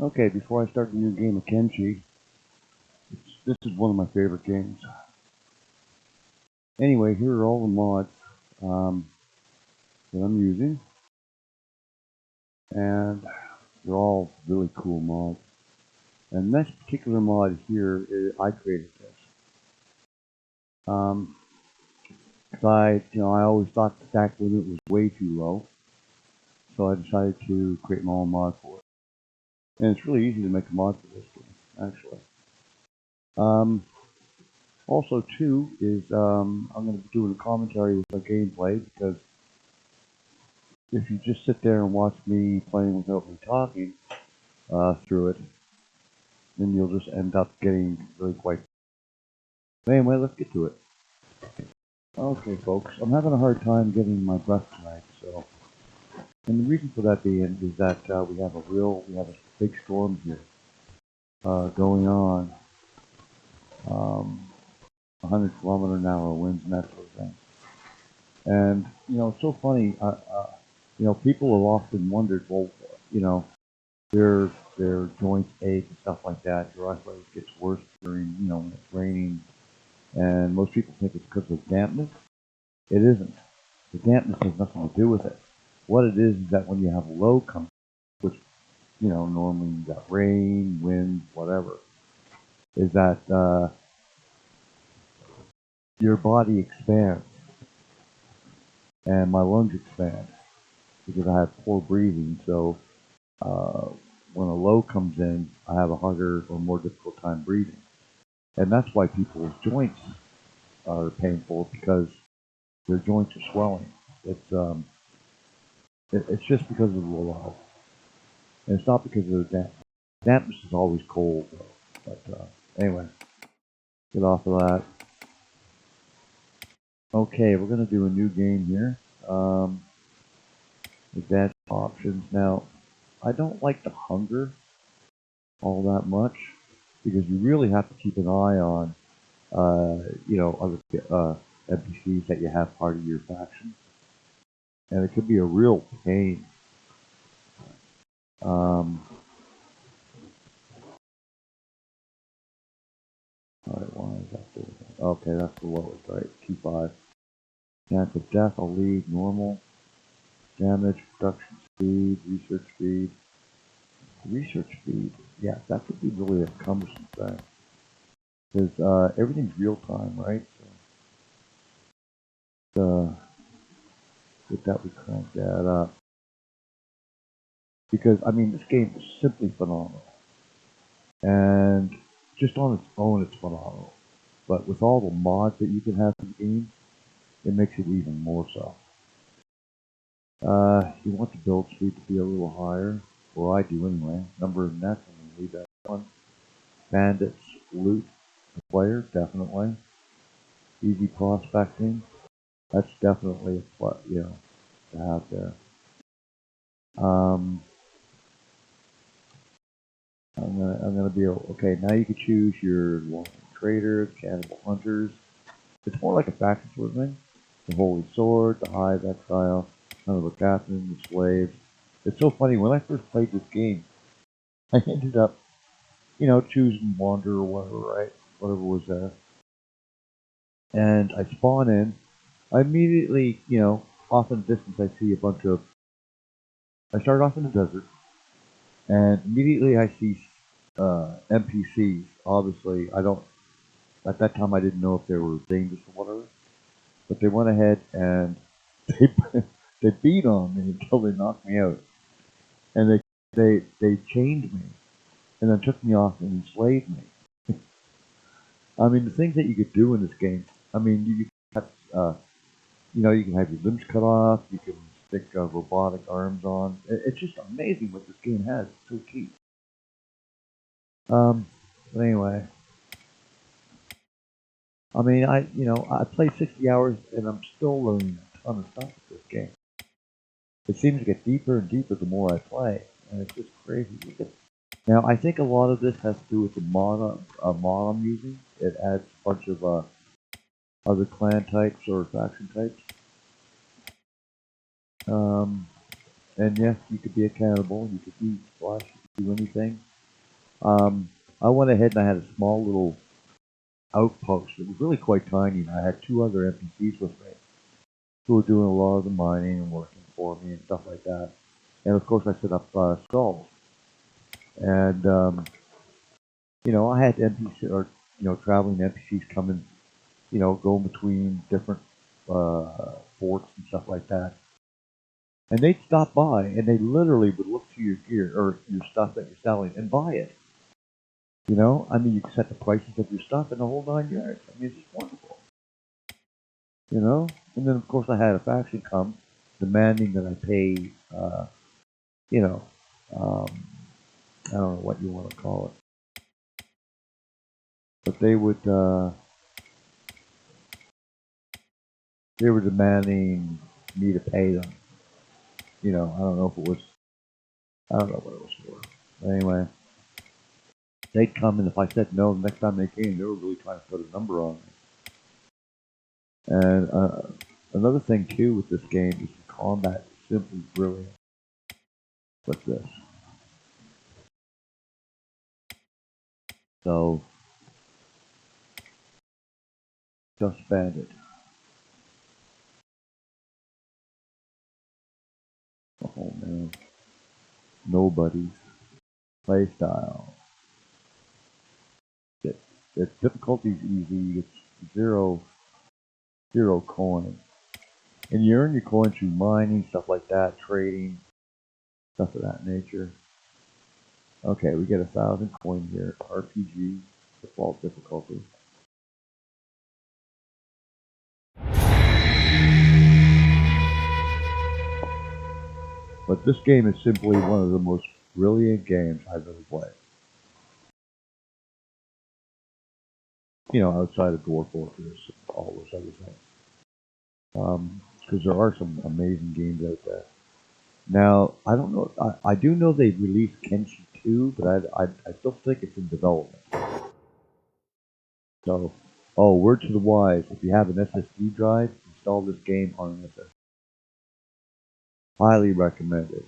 Okay, before I start the new game of Kenshi, this is one of my favorite games. Anyway, here are all the mods that I'm using, and they're all really cool mods. And this particular mod here, I created this. Um, 'Cause I always thought the stack limit was way too low, so I decided to create my own mod for it. And it's really easy to make a mod for this game, actually. Also, too, is I'm going to be doing a commentary with my gameplay because if you just sit there and watch me playing without me talking through it, then you'll just end up getting really quite. Anyway, let's get to it. Okay, folks, I'm having a hard time getting my breath tonight, so. And the reason for that being is that we have a big storm here going on. 100-kilometer-an-hour winds and that sort of thing. And, it's so funny, people have often wondered, well, their joints ache and stuff like that. Your arthritis gets worse during, when it's raining. And most people think it's because of dampness. It isn't. The dampness has nothing to do with it. What it is that when you have low come, which, normally you got rain, wind, whatever, is that your body expands. And my lungs expand because I have poor breathing. So when a low comes in, I have a harder or more difficult time breathing. And that's why people's joints are painful, because their joints are swelling. It's just because of the low. And it's not because of the dampness. Dampness is always cold, though. But anyway, get off of that. Okay, we're going to do a new game here. Advanced options. Now, I don't like the hunger all that much, because you really have to keep an eye on, other NPCs that you have part of your faction, and it could be a real pain. Alright, why is that doing that? Okay, that's the lowest, right? T5. Chance of death, I'll leave normal. Damage, production speed, research speed. Research speed, yeah, that could be really a cumbersome thing. Because everything's real time, right? So, with that, we crank that up. Because, this game is simply phenomenal. And just on its own, it's phenomenal. But with all the mods that you can have in the game, it makes it even more so. You want the build speed to be a little higher. Well, I do anyway. Number of nets, I'm going to leave that one. Bandits, loot, the player, definitely. Easy prospecting, that's definitely to have there. I'm gonna be okay. Now you can choose your traders, cannibal hunters. It's more like a faction sort of thing. The Holy Sword, the Hive Exile, kind of a captain, the slaves. It's so funny, when I first played this game, I ended up, choosing Wander or whatever, right? Whatever was there. And I spawn in. I immediately, off in the distance, I see a bunch of. I started off in the desert, and immediately I see NPCs. Obviously, I don't. At that time, I didn't know if they were dangerous or whatever. But they went ahead and they they beat on me until they knocked me out, and they chained me, and then took me off and enslaved me. The things that you could do in this game. You have, you can have your limbs cut off. You can stick robotic arms on. It's just amazing what this game has. It's so cheap. But anyway, I played 60 hours and I'm still learning a ton of stuff with this game. It seems to get deeper and deeper the more I play, and it's just crazy. Now, I think a lot of this has to do with the mod I'm using. It adds a bunch of other clan types or faction types. And yes, you could be a cannibal, you could eat flesh, you could do anything. I went ahead and I had a small little outpost. It was really quite tiny, and I had two other NPCs with me who were doing a lot of the mining and working for me and stuff like that. And of course, I set up stalls, and I had NPC or traveling NPCs coming, going between different forts and stuff like that. And they'd stop by, and they literally would look to your gear or your stuff that you're selling and buy it. I mean, you can set the prices of your stuff in the whole 9 yards. I mean, it's just wonderful. And then of course I had a faction come demanding that I pay, you know, um, I don't know what you want to call it, but they were demanding me to pay them. I don't know if it was, I don't know what it was for. But anyway, they'd come, and if I said no, the next time they came, they were really trying to put a number on me. And another thing too with this game is the combat is simply brilliant. What's this? So, just bandit. Oh man, nobody's playstyle. It, its difficulty is easy. It's zero coin, and you earn your coins through mining, stuff like that, trading, stuff of that nature. Okay, we get 1,000 coin here. RPG default difficulty. But this game is simply one of the most brilliant games I've ever played. Outside of Dwarf Fortress, all those other things. Because there are some amazing games out there. Now, I don't know. I do know they released Kenshi 2, but I still think it's in development. So, word to the wise: if you have an SSD drive, install this game on an SSD. Highly recommended.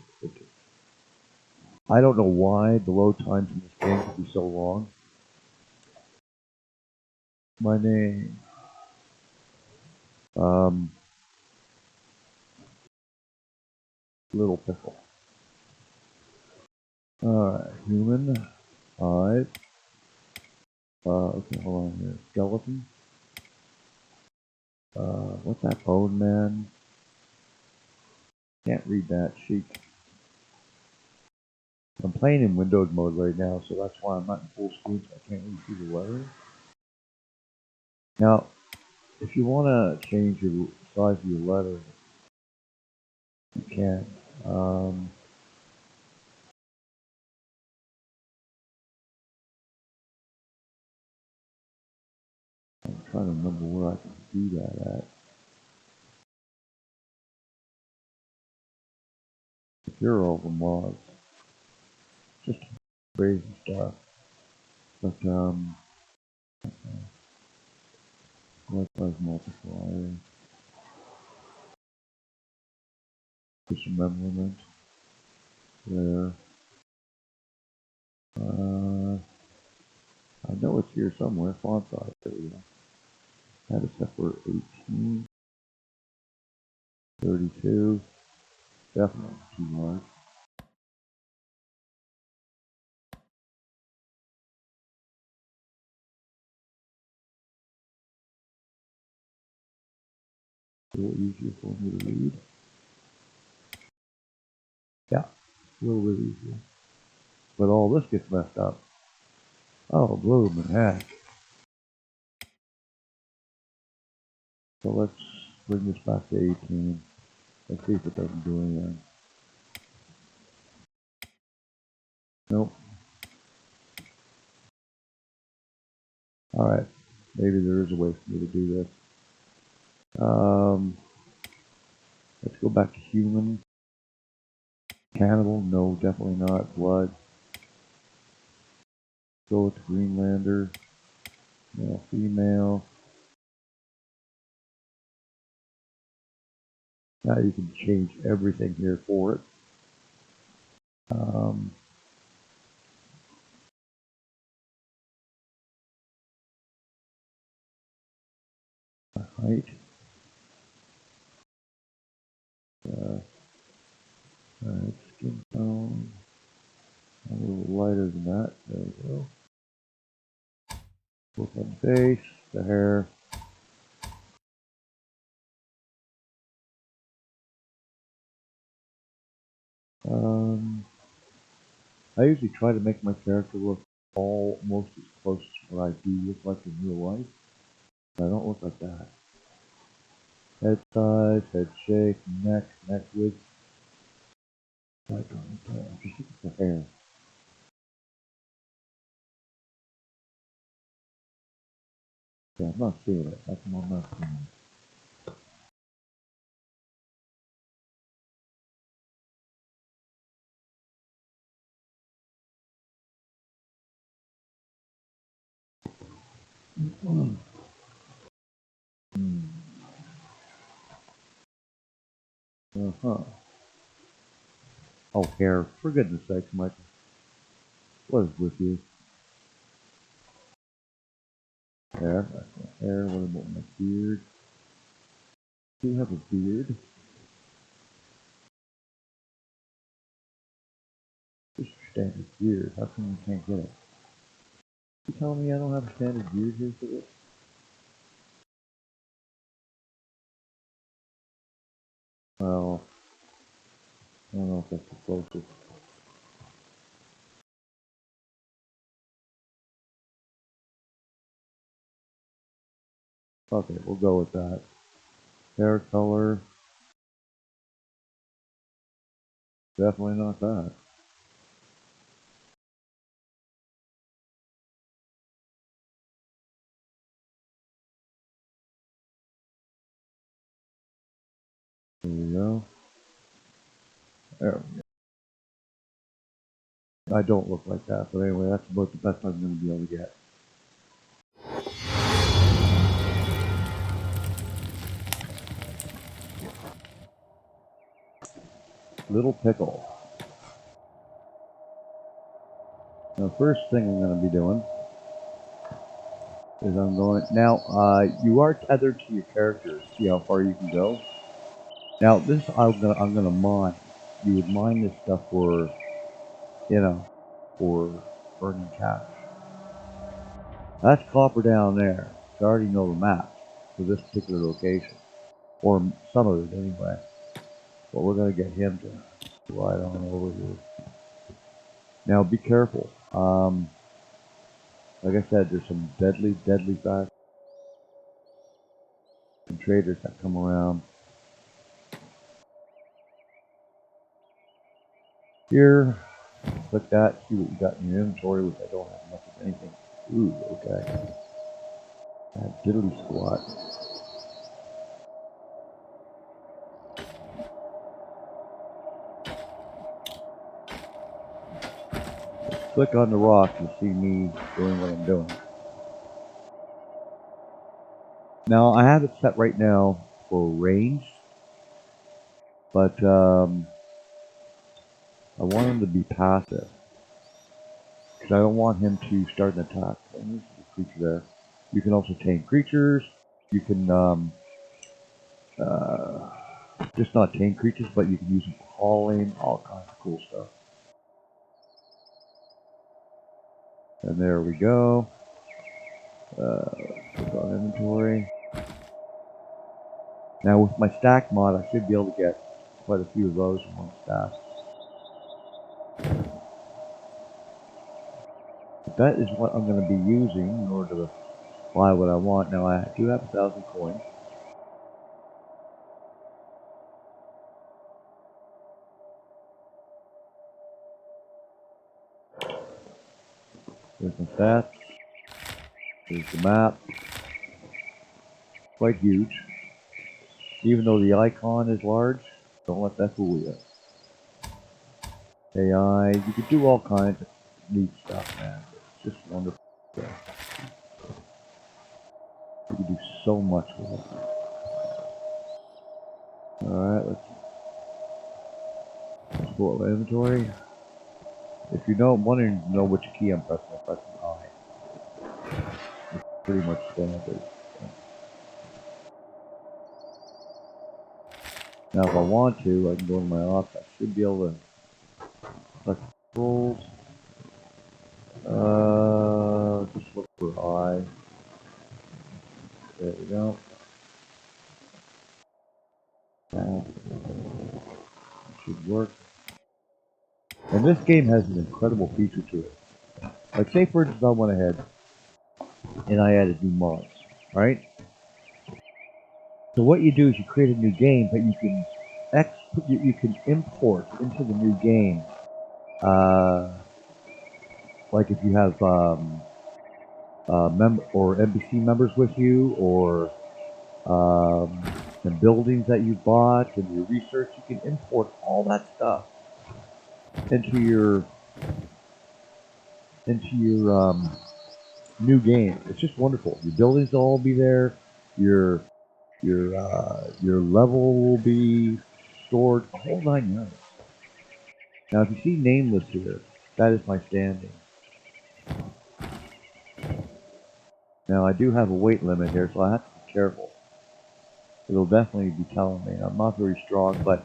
I don't know why the load times in this game could be so long. My name. Little Pickle. Alright, human. 5. Okay, hold on here. Skeleton. What's that? Bone Man. Can't read that sheet. I'm playing in Windows mode right now, so that's why I'm not in full screen, so I can't really see the letters. Now, if you want to change the size of your letters, you can. I'm trying to remember where I can do that at. Here are all the mods. Just crazy stuff. But, what size multiplier? Dismemberment. There. I know it's here somewhere. Font size. There we go. That is set for 18. 32. Definitely too large. A little easier for me to read. Yeah, a little bit easier. But all this gets messed up. Oh, blooming heck. So let's bring this back to 18. Let's see if it doesn't do anything. Nope. Alright. Maybe there is a way for me to do this. Let's go back to human. Cannibal? No, definitely not. Blood. Go with Greenlander. Male, female. Now you can change everything here for it. Right. Alright, skin tone. A little lighter than that. There we go. Look on the face, the hair. I usually try to make my character look almost as close to what I do look like in real life. But I don't look like that. Head size, head shape, neck width. Just look at the hair. Yeah, I'm not seeing it. That's what I'm not seeing. Uh-huh. Oh, hair. For goodness sakes, Michael. What is with you? Hair. That's my hair. What about my beard? Do you have a beard? Just your standard beard. How come you can't get it? You telling me I don't have a standard beard here for this? Well, I don't know if that's the closest. Okay, we'll go with that. Hair color. Definitely not that. There we go. There we go. I don't look like that, but anyway, that's about the best I'm going to be able to get. Little pickle. Now, first thing I'm going to be doing is I'm going... Now, you are tethered to your character. See how far you can go? Now, this I'm gonna mine. You would mine this stuff for, for burning cash. That's copper down there. So I already know the map for this particular location. Or some of it anyway. But we're gonna get him to ride on over here. Now be careful. Like I said, there's some deadly facts and traders that come around. Here, click that, see what you got in your inventory, which I don't have much of anything. Ooh, okay. That diddly squat. Click on the rock and see me doing what I'm doing. Now, I have it set right now for range, but I want him to be passive. Because I don't want him to start an attack. And there's a creature there. You can also tame creatures. You can just not tame creatures, but you can use them for hauling, all kinds of cool stuff. And there we go. Click on inventory. Now with my stack mod, I should be able to get quite a few of those in one stack. But that is what I'm going to be using in order to buy what I want. Now I do have 1,000 coins. There's my stats. There's the map. Quite huge. Even though the icon is large, don't let that fool you. AI, you can do all kinds of neat stuff, man. It's just wonderful. You can do so much with it. Alright, let's pull up my inventory. If you don't want to know which key I'm pressing I. It's pretty much standard. Now if I want to, I can go to my office. I should be able to select controls. Just look for I. There we go. Now, it should work. And this game has an incredible feature to it. Like say for instance I went ahead and I added new mods, right? So what you do is you create a new game, but you can you can import into the new game. Like if you have or NPC members with you, or the buildings that you bought and your research, you can import all that stuff into your new game. It's just wonderful. Your buildings will all be there. Your your level will be stored, a whole 9 yards. Now, if you see nameless here, that is my standing. Now, I do have a weight limit here, so I have to be careful. It'll definitely be telling me. I'm not very strong, but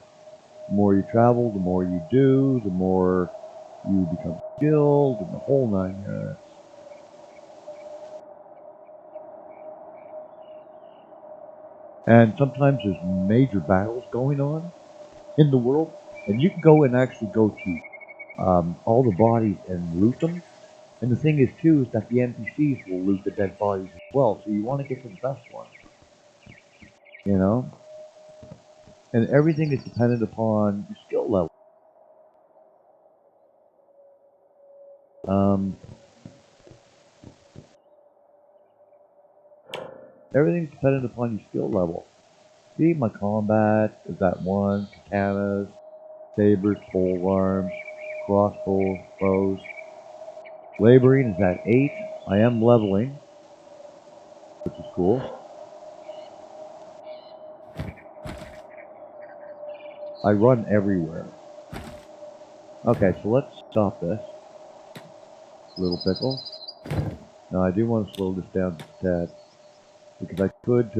the more you travel, the more you do, the more you become skilled, and the whole 9 yards. And sometimes there's major battles going on in the world, and you can go and actually go to all the bodies and loot them. And the thing is, too, is that the NPCs will loot the dead bodies as well, so you want to get to the best one, you know? And everything is dependent upon your skill level. Um, Everything's dependent upon your skill level. See, my combat is at 1, katanas, sabers, polearms, crossbows, bows. Laboring is at 8. I am leveling, which is cool. I run everywhere. Okay, so let's stop this. Little pickle. Now I do want to slow this down a tad, because I could,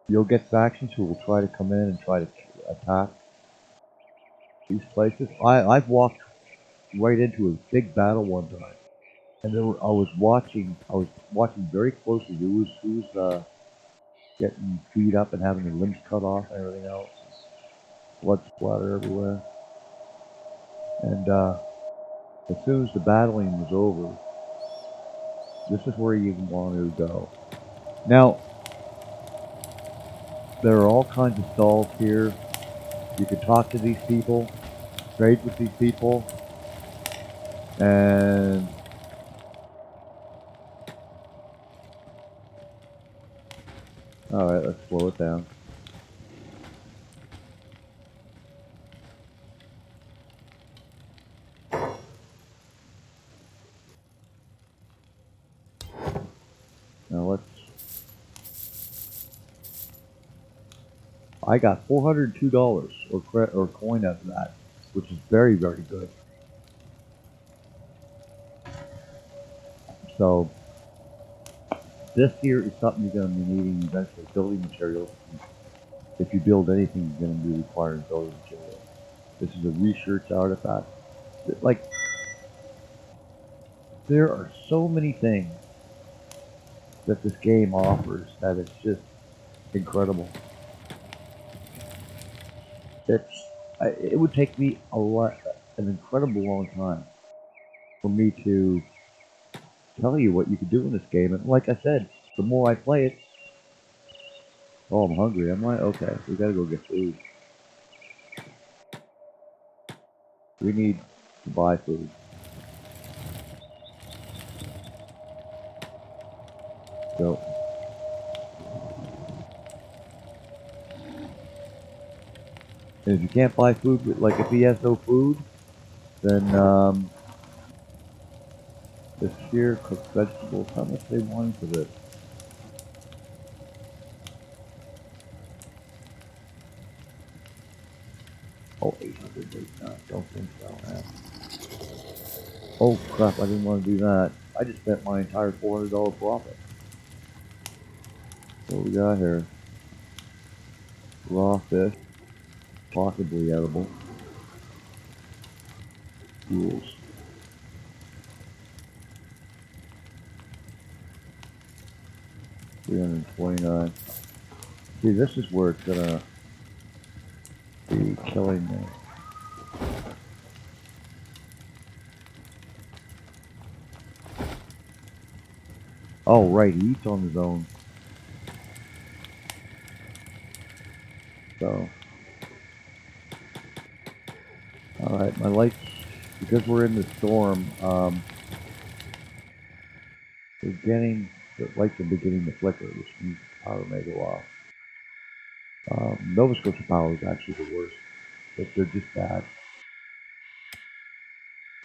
you'll get factions who will try to come in and try to attack these places. I've walked right into a big battle one time, and I was watching very closely who was getting beat up and having their limbs cut off and everything else. Blood splatter everywhere. And as soon as the battling was over, this is where you want to go. Now, there are all kinds of stalls here. You can talk to these people, trade with these people, and alright, let's slow it down. Now let's... I got $402 or coin out of that, which is very, very good. So, this here is something you're going to be needing eventually, building materials. If you build anything, you're going to be requiring building materials. This is a research artifact. Like, there are so many things that this game offers that it's just incredible. It would take me an incredible long time for me to tell you what you could do in this game. And like I said, the more I play it, oh, I'm hungry. I'm like, okay, we gotta go get food. We need to buy food. So, and if you can't buy food, like if he has no food, then this here cooked vegetables. How much they want for this? Oh, 800. No, don't think so, man. Oh crap! I didn't want to do that. I just spent my entire $400 profit. What we got here? raw fish, possibly edible. Rules. $329. See, this is where it's gonna be killing me. Oh, right, he eats on his own. So, alright, my lights, because we're in the storm, we're getting, the lights are beginning to flicker, which means the power may go off. Nova Scotia power is actually the worst. They're just bad.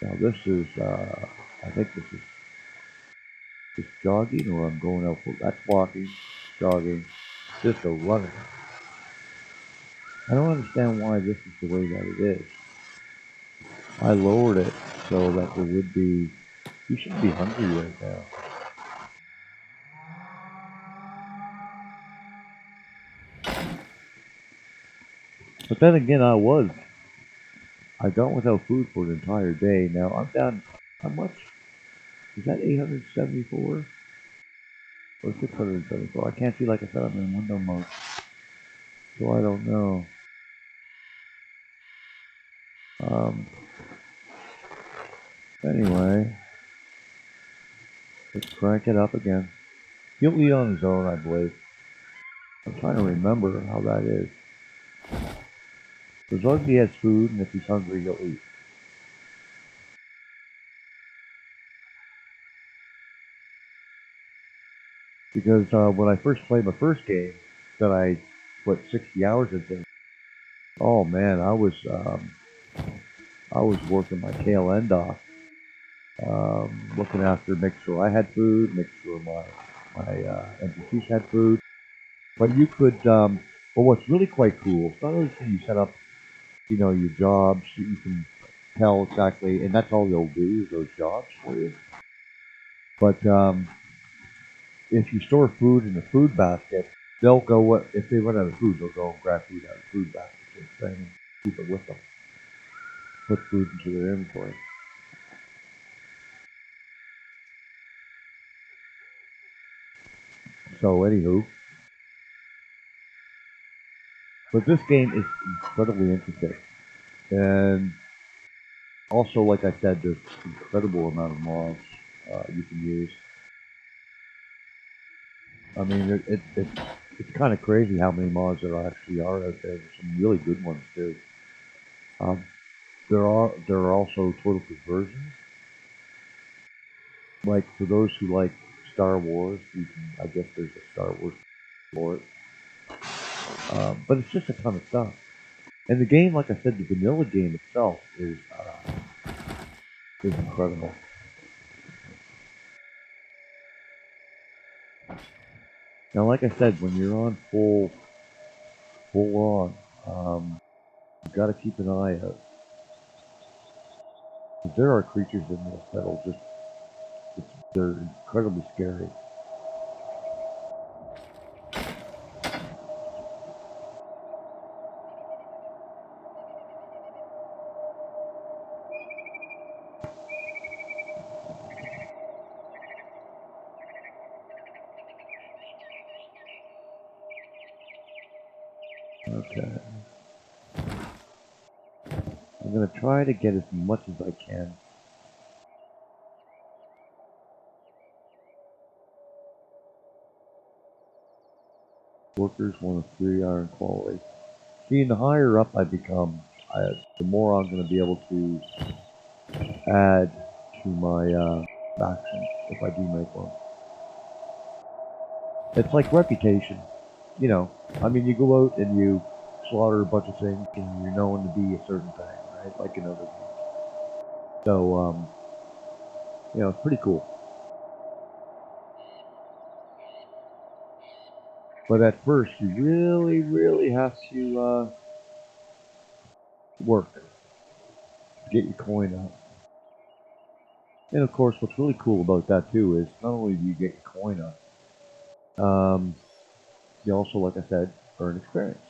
Now this is, I think this is just jogging, or I'm going out for, that's walking, jogging, just a running. I don't understand why this is the way that it is. I lowered it so that there would be, you should be hungry right now. But then again, I got without food for an entire day. Now I'm down, how much? Is that 874? Or 674? I can't see, like I said, I'm in window mode. So I don't know. Anyway, let's crank it up again. He'll eat on his own, I believe. I'm trying to remember how that is. As long as he has food, and if he's hungry, he'll eat. Because when I first played my first game, that I put 60 hours into, oh man, I was working my tail end off, looking after, making sure I had food, making sure my NPCs had food. But you could, well, what's really quite cool, it's not only can you set up, you know, your jobs, you can tell exactly, and that's all they'll do is those jobs for you. But if you store food in the food basket, they'll go, if they run out of food, they'll go and grab food out of the food basket and keep it with them. Put food into their inventory. So anywho, but this game is incredibly interesting. And also, like I said, there's an incredible amount of mods you can use. I mean, it's kind of crazy how many mods there actually are out there. There's some really good ones too. There are also total conversions. Like for those who like Star Wars, I guess there's a Star Wars for it. But it's just a ton of stuff. And the game, like I said, the vanilla game itself is incredible. Now, like I said, when you're on full on, you've got to keep an eye out. There are creatures in this that'll just, they're incredibly scary. Okay. I'm going to try to get as much as I can. Workers 1 of 3 iron quality. See, the higher up I become, the more I'm going to be able to add to my faction if I do make one. It's like reputation. You know, I mean, you go out and you slaughter a bunch of things and you're known to be a certain thing, right? Like in other games. So, you know, it's pretty cool. But at first, you really, really have to work to get your coin up. And of course, what's really cool about that too is not only do you get your coin up, you also, like I said, earn experience.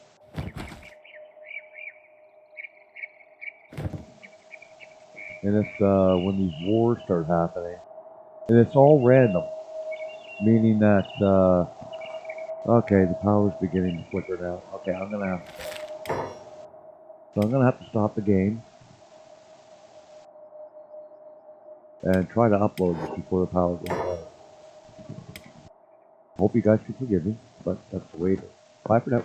And it's when these wars start happening. And it's all random, meaning that, okay, the power's beginning to flicker now. Okay, so I'm gonna have to stop the game and try to upload this before the power goes out. Hope you guys can forgive me, but that's the way it is. Bye for now.